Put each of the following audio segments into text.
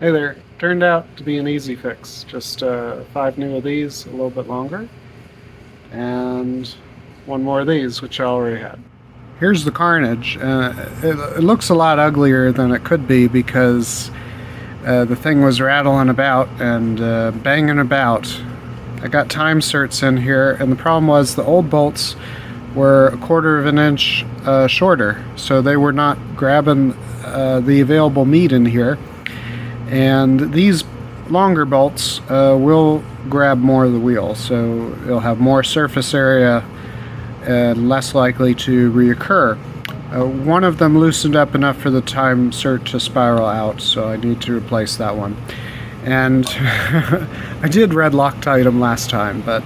Hey there, turned out to be an easy fix. Just 5 new of these, a little bit longer, and one more of these, which I already had. Here's the carnage. It looks a lot uglier than it could be because the thing was rattling about and banging about. I got time certs in here, and the problem was the old bolts were 1/4 of an inch shorter, so they were not grabbing the available meat in here. And these longer bolts will grab more of the wheel, so it'll have more surface area and less likely to reoccur. One of them loosened up enough for the time cert to spiral out, so I need to replace that one. And I did red Loctite them last time, but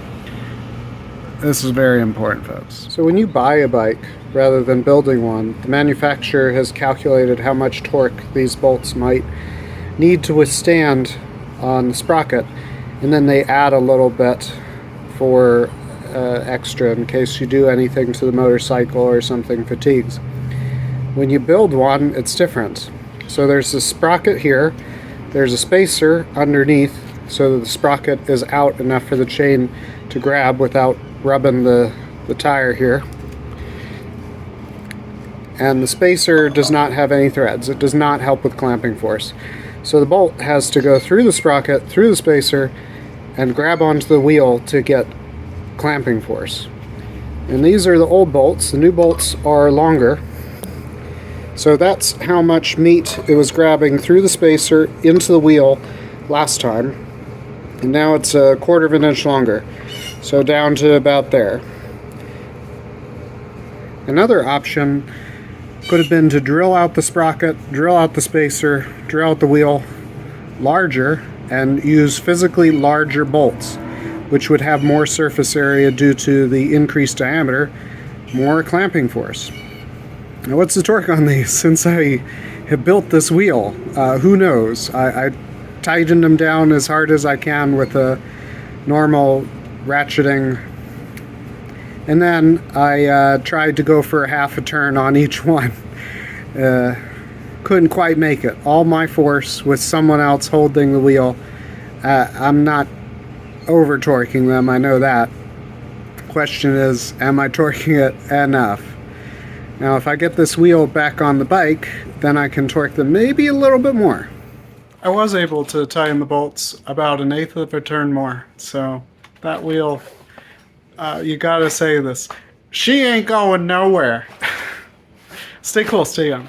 this is very important, folks. So when you buy a bike rather than building one, the manufacturer has calculated how much torque these bolts might need to withstand on the sprocket, and then they add a little bit for extra in case you do anything to the motorcycle or something fatigues. When you build one, it's different. So there's a sprocket here, there's a spacer underneath so that the sprocket is out enough for the chain to grab without rubbing the tire here. And the spacer does not have any threads. It does not help with clamping force. So the bolt has to go through the sprocket, through the spacer, and grab onto the wheel to get clamping force. And these are the old bolts. The new bolts are longer. So that's how much meat it was grabbing through the spacer into the wheel last time. And now it's 1/4 of an inch longer. So down to about there. Another option could have been to drill out the sprocket, drill out the spacer, drill out the wheel larger, and use physically larger bolts, which would have more surface area due to the increased diameter, more clamping force. Now, what's the torque on these? Since I have built this wheel, who knows? I tightened them down as hard as I can with a normal ratcheting, and then I tried to go for a half a turn on each one. Couldn't quite make it. All my force with someone else holding the wheel. I'm not over torquing them, I know that. Question is, am I torquing it enough? Now if I get this wheel back on the bike, then I can torque them maybe a little bit more. I was able to tighten the bolts about 1/8 of a turn more, so that wheel, you gotta say this, she ain't going nowhere. Stay cool, stay young.